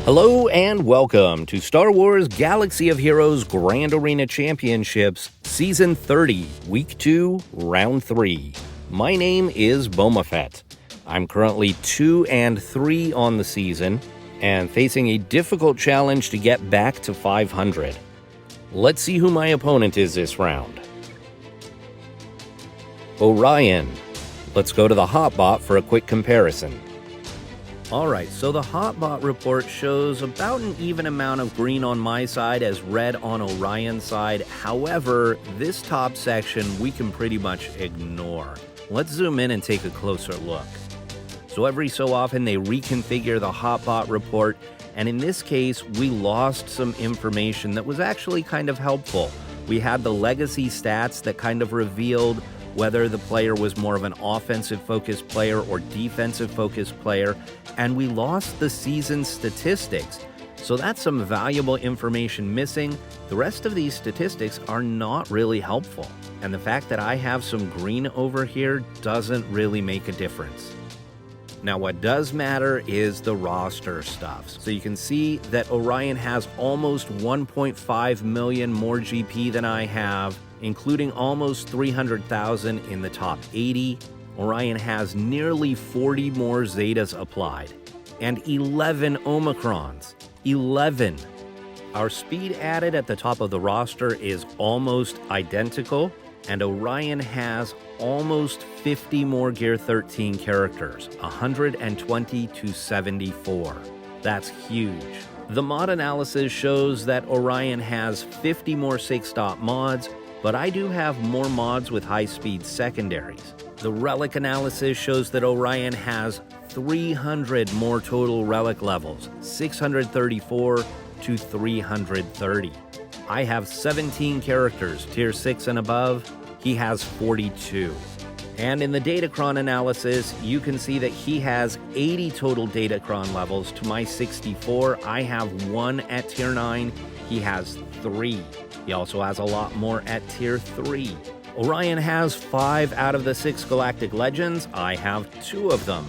Hello and welcome to Star Wars Galaxy of Heroes Grand Arena Championships Season 30, Week 2, Round 3. My name is Boma Fett. I'm currently 2-3 on the season and facing a difficult challenge to get back to 500. Let's see who my opponent is this round. Orion. Let's go to the hotbot for a quick comparison. Alright, so the hotbot report shows about an even amount of green on my side as red on Orion's side. However, this top section we can pretty much ignore. Let's zoom in and take a closer look. So every so often they reconfigure the hotbot report, and in this case we lost some information that was actually kind of helpful. We had the legacy stats that kind of revealed whether the player was more of an offensive-focused player or defensive-focused player, and we lost the season statistics. So that's some valuable information missing. The rest of these statistics are not really helpful, and the fact that I have some green over here doesn't really make a difference. Now what does matter is the roster stuff. So you can see that Orion has almost 1.5 million more GP than I have, including almost 300,000 in the top 80. Orion has nearly 40 more Zetas applied, and 11 Omicrons. 11. Our speed added at the top of the roster is almost identical, and Orion has almost 50 more Gear 13 characters, 120 to 74. That's huge. The mod analysis shows that Orion has 50 more 6-stop mods, but I do have more mods with high-speed secondaries. The relic analysis shows that Orion has 300 more total relic levels, 634 to 330. I have 17 characters, tier 6 and above. He has 42. And in the Datacron analysis, you can see that he has 80 total Datacron levels to my 64. I have 1 at tier 9. He has 3. He also has a lot more at tier 3. Orion has 5 out of the 6 Galactic Legends. I have 2 of them.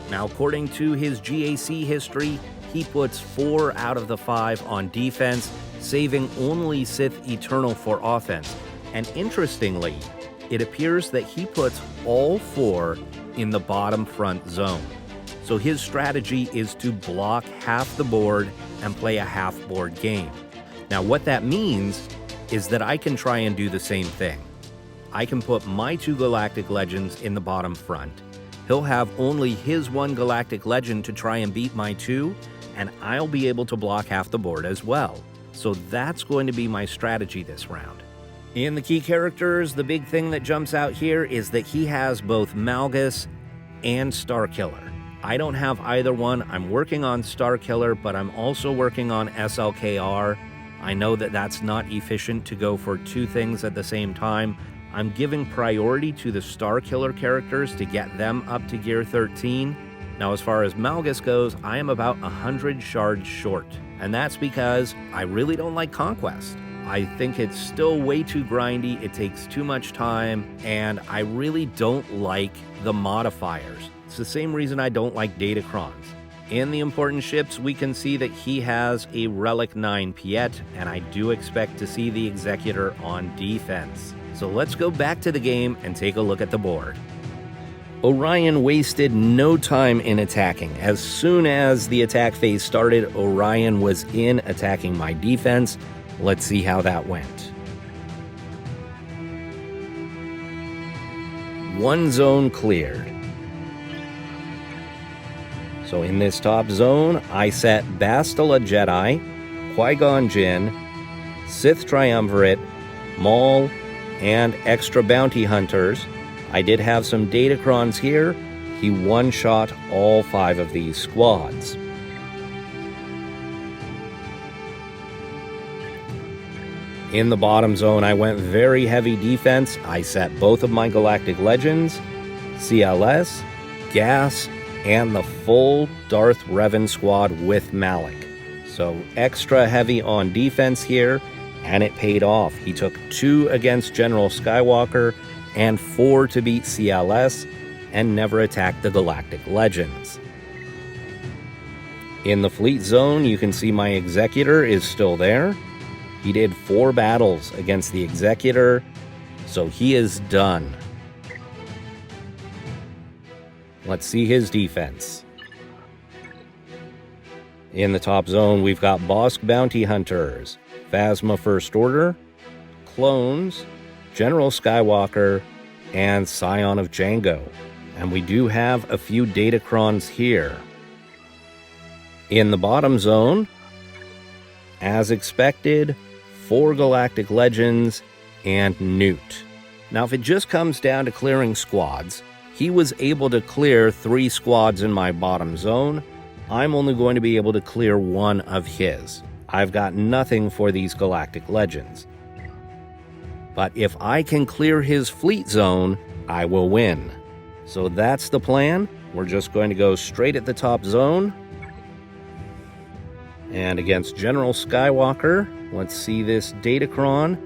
Now, according to his GAC history, he puts 4 out of the 5 on defense, saving only Sith Eternal for offense. And interestingly, it appears that he puts all 4 in the bottom front zone. So his strategy is to block half the board and play a half-board game. Now, what that means is that I can try and do the same thing. I can put my 2 Galactic Legends in the bottom front. He'll have only his 1 Galactic Legend to try and beat my 2, and I'll be able to block half the board as well. So that's going to be my strategy this round. In the key characters, the big thing that jumps out here is that he has both Malgus and Starkiller. I don't have either one. I'm working on Starkiller, but I'm also working on SLKR. I know that that's not efficient to go for 2 things at the same time. I'm giving priority to the Starkiller characters to get them up to Gear 13. Now, as far as Malgus goes, I am about 100 shards short, and that's because I really don't like Conquest. I think it's still way too grindy, it takes too much time, and I really don't like the modifiers. It's the same reason I don't like Datacrons. In the important ships, we can see that he has a Relic 9 Piet, and I do expect to see the Executor on defense. So let's go back to the game and take a look at the board. Orion wasted no time in attacking. As soon as the attack phase started, Orion was in attacking my defense. Let's see how that went. 1 zone cleared. So in this top zone, I set Bastila Jedi, Qui-Gon Jinn, Sith Triumvirate, Maul, and extra bounty hunters. I did have some Datacrons here. He one-shot all 5 of these squads. In the bottom zone, I went very heavy defense. I set both of my Galactic Legends, CLS, Gas, and the full Darth Revan squad with Malak. So extra heavy on defense here, and it paid off. He took 2 against General Skywalker and 4 to beat CLS, and never attacked the Galactic Legends. In the fleet zone, you can see my Executor is still there. He did 4 battles against the Executor, so he is done. Let's see his defense. In the top zone, we've got Bosk Bounty Hunters, Phasma First Order, Clones, General Skywalker, and Scion of Django. And we do have a few Datacrons here. In the bottom zone, as expected, 4 Galactic Legends and Newt. Now, if it just comes down to clearing squads, he was able to clear 3 squads in my bottom zone. I'm only going to be able to clear 1 of his. I've got nothing for these Galactic Legends. But if I can clear his fleet zone, I will win. So that's the plan. We're just going to go straight at the top zone. And against General Skywalker, let's see, this Datacron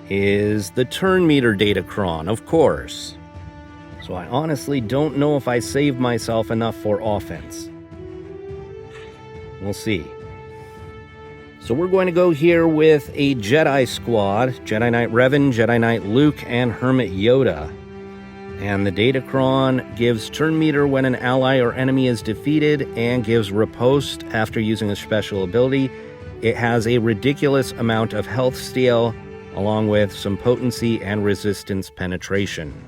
is the turn meter Datacron, of course. So I honestly don't know if I saved myself enough for offense. We'll see. So we're going to go here with a Jedi squad, Jedi Knight Revan, Jedi Knight Luke, and Hermit Yoda. And the Datacron gives turn meter when an ally or enemy is defeated and gives riposte after using a special ability. It has a ridiculous amount of health steal, along with some potency and resistance penetration.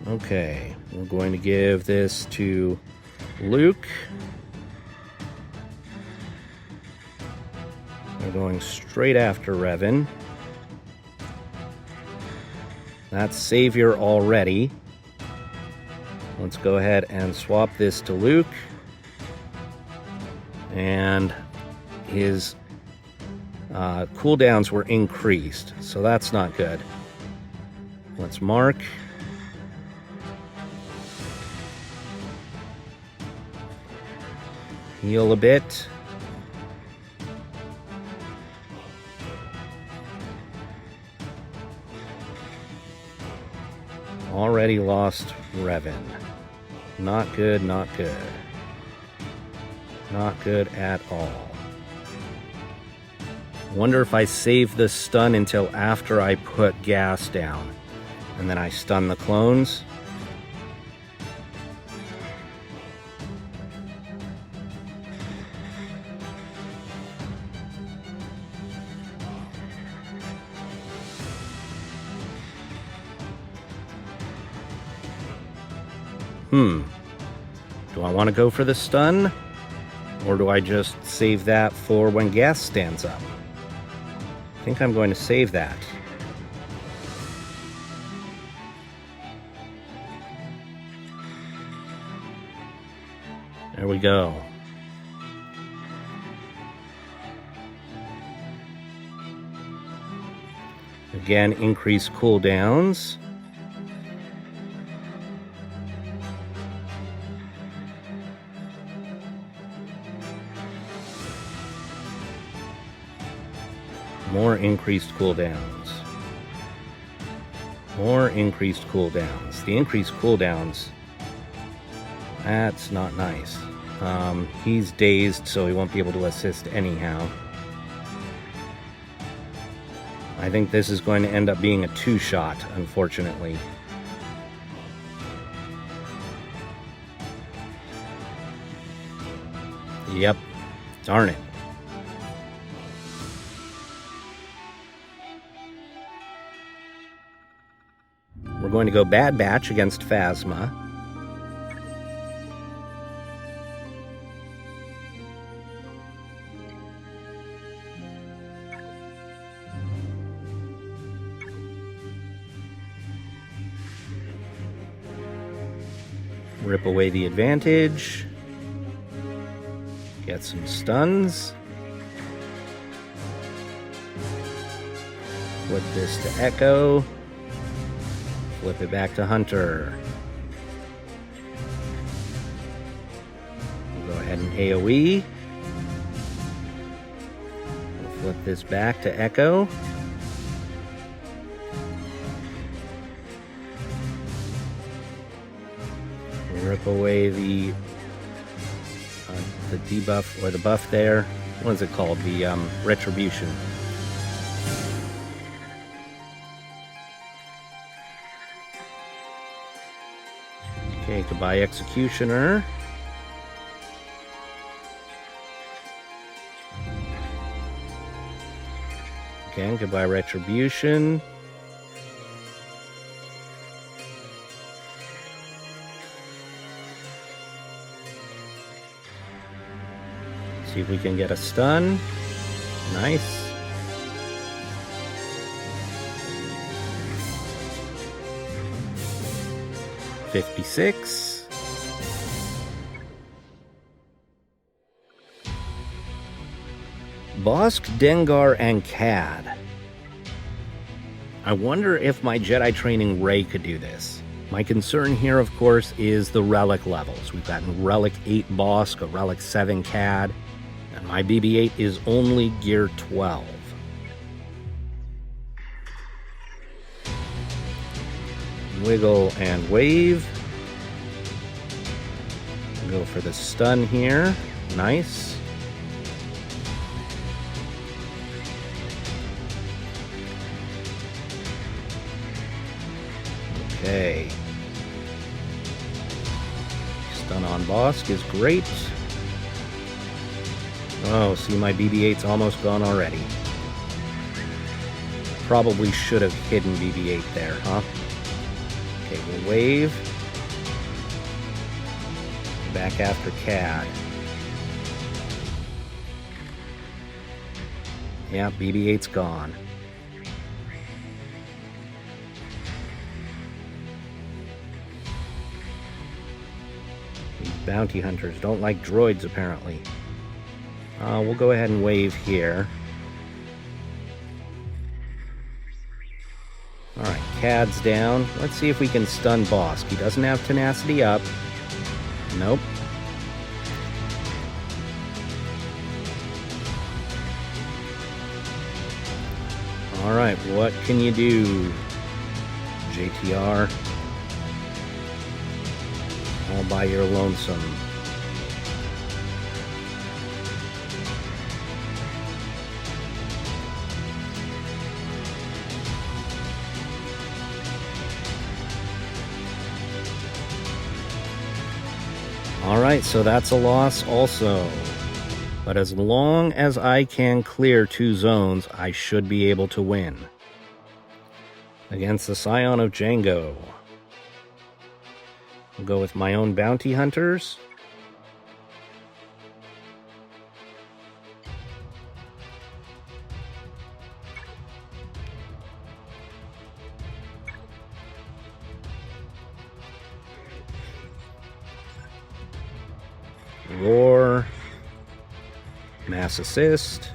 Okay, we're going to give this to Luke. We're going straight after Revan. That's Savior already. Let's go ahead and swap this to Luke. And his cooldowns were increased, so that's not good. Let's mark. Heal a bit. Already lost Revan. Not good, not good. Not good at all. Wonder if I save the stun until after I put gas down. And then I stun the clones. Do I want to go for the stun? Or do I just save that for when gas stands up? I think I'm going to save that. There we go. Again, increase cooldowns. More increased cooldowns. More increased cooldowns. The increased cooldowns, that's not nice. He's dazed, so he won't be able to assist anyhow. I think this is going to end up being a 2-shot, unfortunately. Yep. Darn it. We're going to go Bad Batch against Phasma. Rip away the advantage. Get some stuns. Flip this to Echo. Flip it back to Hunter. We'll go ahead and AoE. We'll flip this back to Echo. Rip away the debuff or the buff there. What is it called? The Retribution. Okay, goodbye Executioner. Again, goodbye Retribution. See if we can get a stun. Nice. $56. Bosk, Dengar, and Cad. I wonder if my Jedi Training Ray could do this. My concern here, of course, is the relic levels. We've got Relic 8 Bosk, a Relic 7 Cad, and my BB-8 is only Gear 12. Wiggle and wave. Go for the stun here. Nice. Okay. Stun on Bosk is great. Oh, see, my BB-8's almost gone already. Probably should have hidden BB-8 there, huh? Okay, we'll wave. Back after Cad. Yeah, BB-8's gone. These bounty hunters don't like droids, apparently. We'll go ahead and wave here. Alright, Cad's down. Let's see if we can stun Bosk. He doesn't have tenacity up. Nope. Alright, what can you do, JTR? All by your lonesome. Alright, so that's a loss also. But as long as I can clear 2 zones, I should be able to win. Against the Scion of Django. I'll go with my own bounty hunters. Roar, mass assist,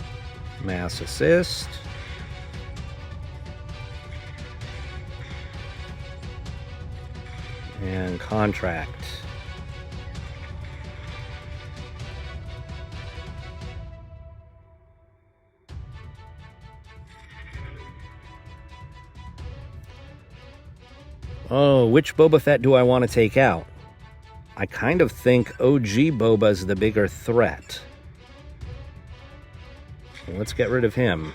and contract. Oh, which Boba Fett do I want to take out? I kind of think OG Boba's the bigger threat. Let's get rid of him.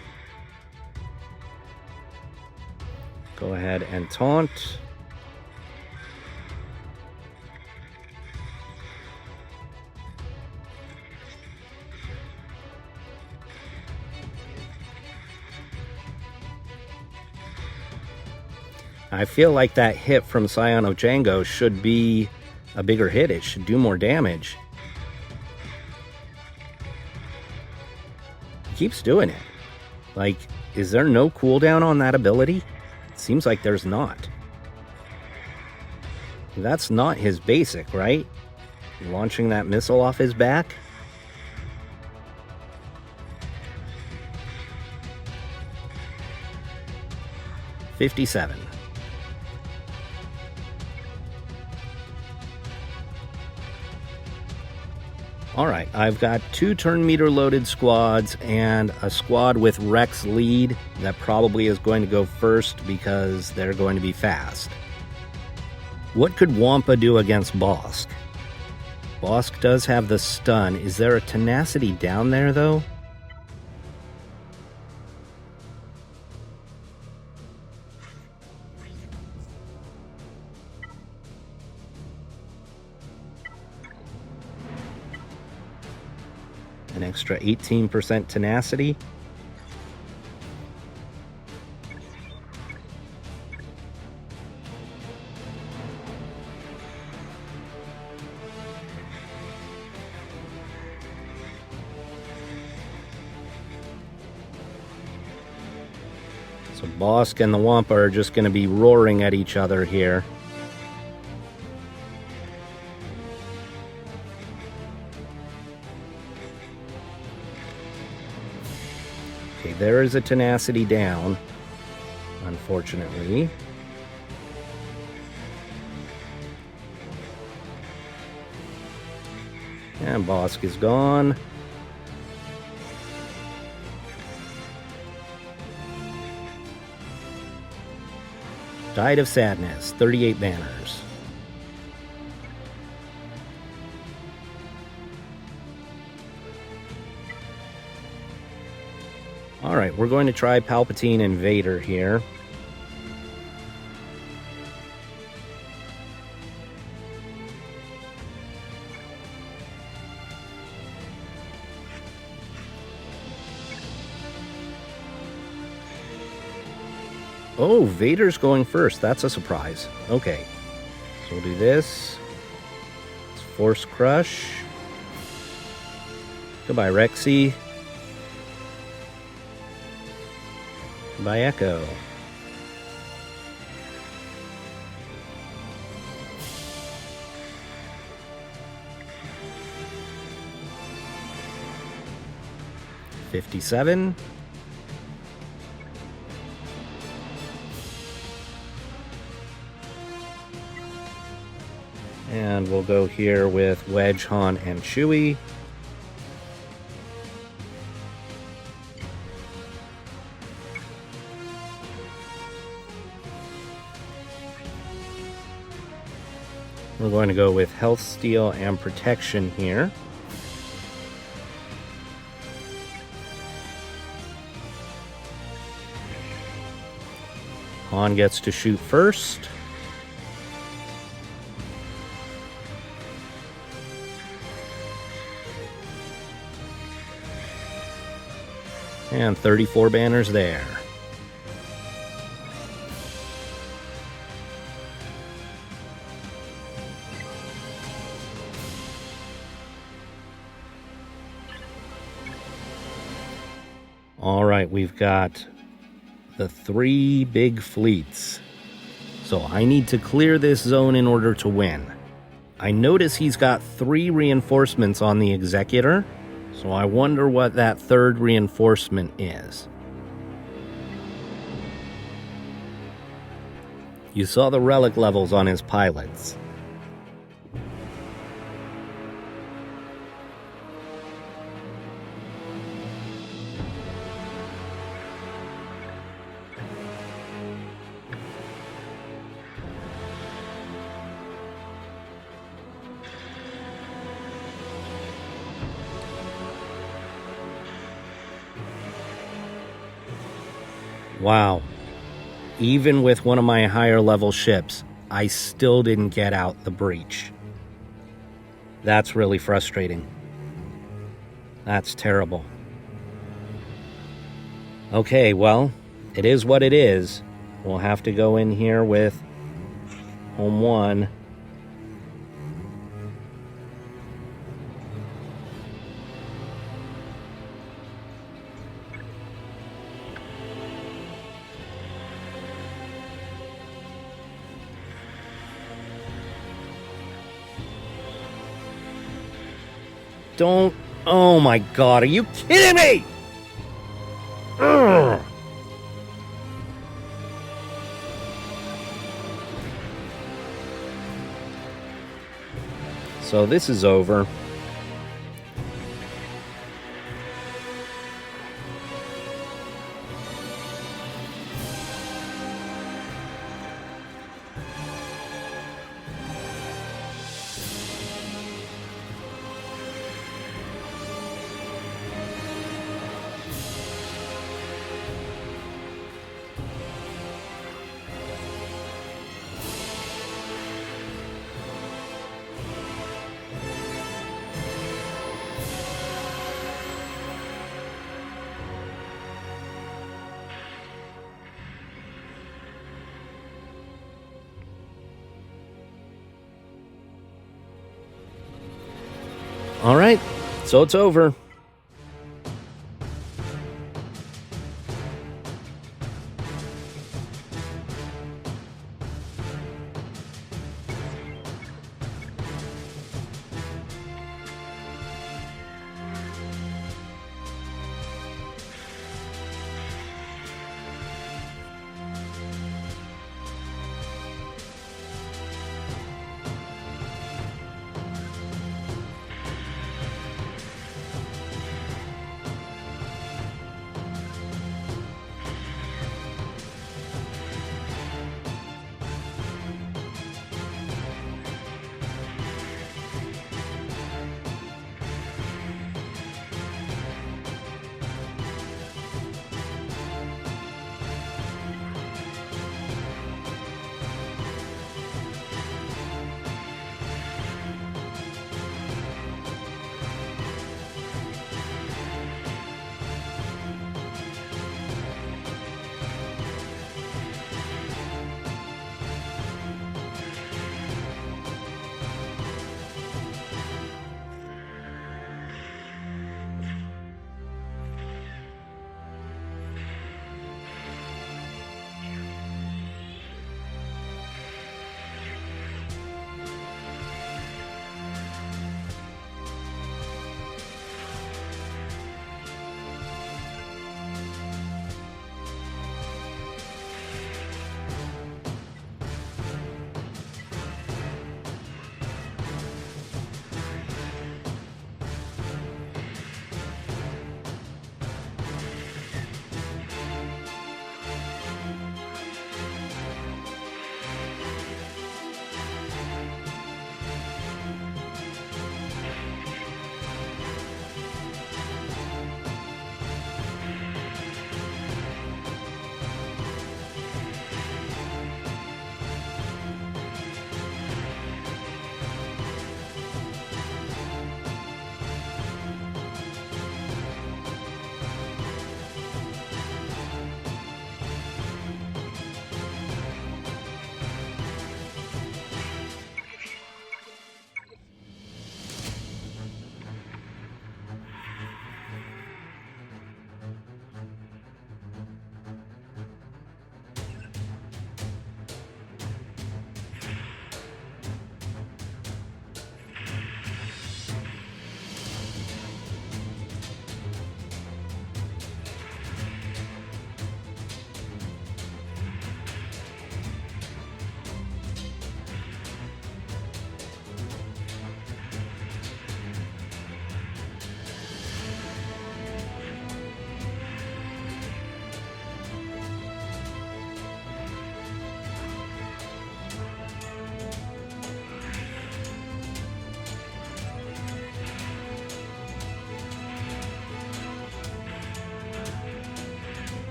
Go ahead and taunt. I feel like that hit from Scion of Django should be a bigger hit. It should do more damage. He keeps doing it. Like, is there no cooldown on that ability? It seems like there's not. That's not his basic, right? Launching that missile off his back? $57. Alright, I've got 2 turn meter loaded squads and a squad with Rex lead that probably is going to go first because they're going to be fast. What could Wampa do against Bosk? Bosk does have the stun. Is there a tenacity down there, though? An extra 18% tenacity. So Bosk and the Wampa are just going to be roaring at each other here. Okay, there is a tenacity down, unfortunately. And Bosk is gone. Died of Sadness, 38 banners. Alright, we're going to try Palpatine and Vader here. Oh, Vader's going first. That's a surprise. Okay. So we'll do this. Let's Force Crush. Goodbye, Rexy. Goodbye, Echo. $57. And we'll go here with Wedge, Han, and Chewie. We're going to go with Health Steal and Protection here. Han gets to shoot first. And 34 banners there. All right, we've got the 3 big fleets. So I need to clear this zone in order to win. I notice he's got 3 reinforcements on the Executor. So I wonder what that 3rd reinforcement is. You saw the relic levels on his pilots. Wow. Even with one of my higher level ships, I still didn't get out the breach. That's really frustrating. That's terrible. Okay, well, it is what it is. We'll have to go in here with Home 1. Don't... Oh my god, are you kidding me? Ugh. So this is over. All right, so it's over.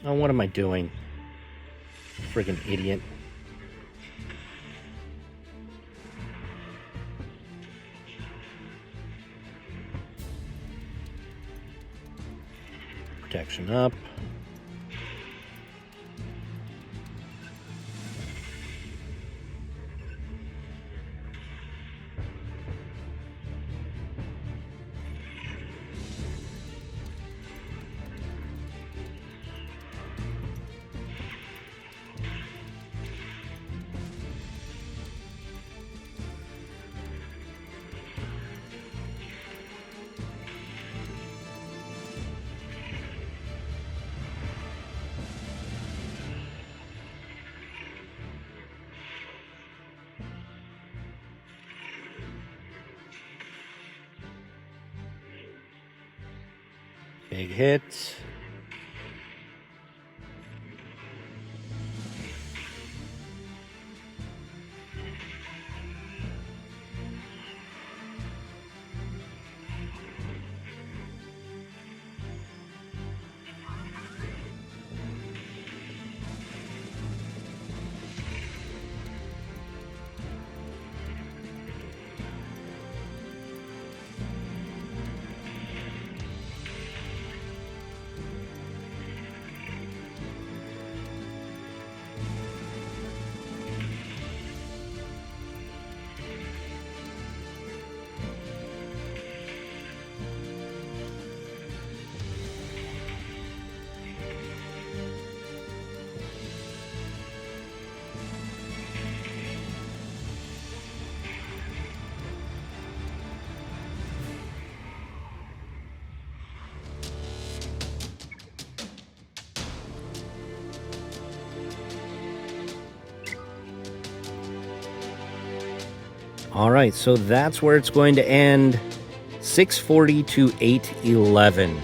Oh, what am I doing? Friggin' idiot. protection up. Big hit. All right, so that's where it's going to end, 640 to 811.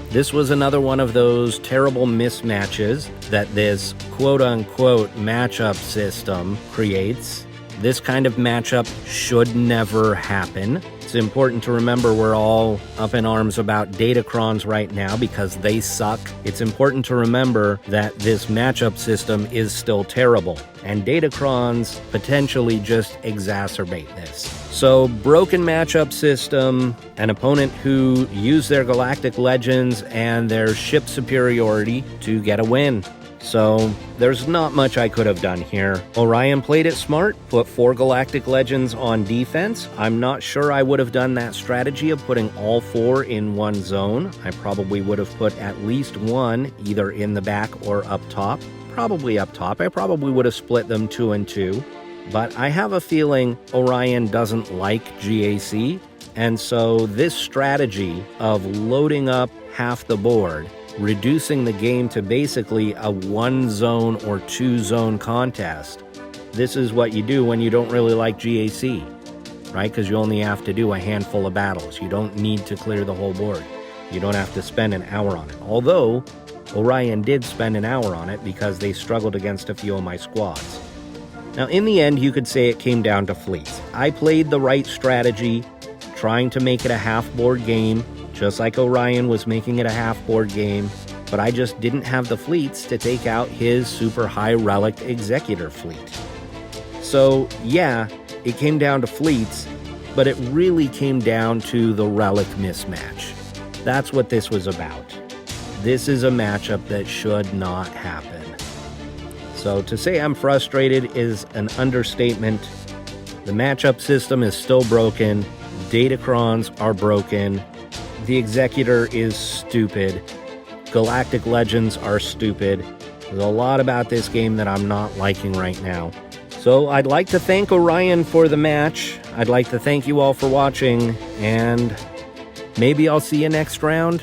This was another one of those terrible mismatches that this quote-unquote matchup system creates. This kind of matchup should never happen. It's important to remember we're all up in arms about Datacrons right now because they suck. It's important to remember that this matchup system is still terrible, and Datacrons potentially just exacerbate this. So, broken matchup system, an opponent who used their Galactic Legends and their ship superiority to get a win. So, there's not much I could have done here. Orion played it smart, put 4 Galactic Legends on defense. I'm not sure I would have done that strategy of putting all 4 in one zone. I probably would have put at least one either in the back or up top. Probably up top. I probably would have split them 2 and 2. But I have a feeling Orion doesn't like GAC, and so this strategy of loading up half the board, reducing the game to basically a 1-zone or 2-zone contest. This is what you do when you don't really like GAC, right? Because you only have to do a handful of battles. You don't need to clear the whole board. You don't have to spend an hour on it. Although, Orion did spend an hour on it because they struggled against a few of my squads. Now, in the end, you could say it came down to fleets. I played the right strategy, trying to make it a half-board game, just like Orion was making it a half-board game, but I just didn't have the fleets to take out his super high relic Executor fleet. So, yeah, it came down to fleets, but it really came down to the relic mismatch. That's what this was about. This is a matchup that should not happen. So to say I'm frustrated is an understatement. The matchup system is still broken. Datacrons are broken. The Executor is stupid. Galactic Legends are stupid. There's a lot about this game that I'm not liking right now. So I'd like to thank Orion for the match. I'd like to thank you all for watching, and maybe I'll see you next round.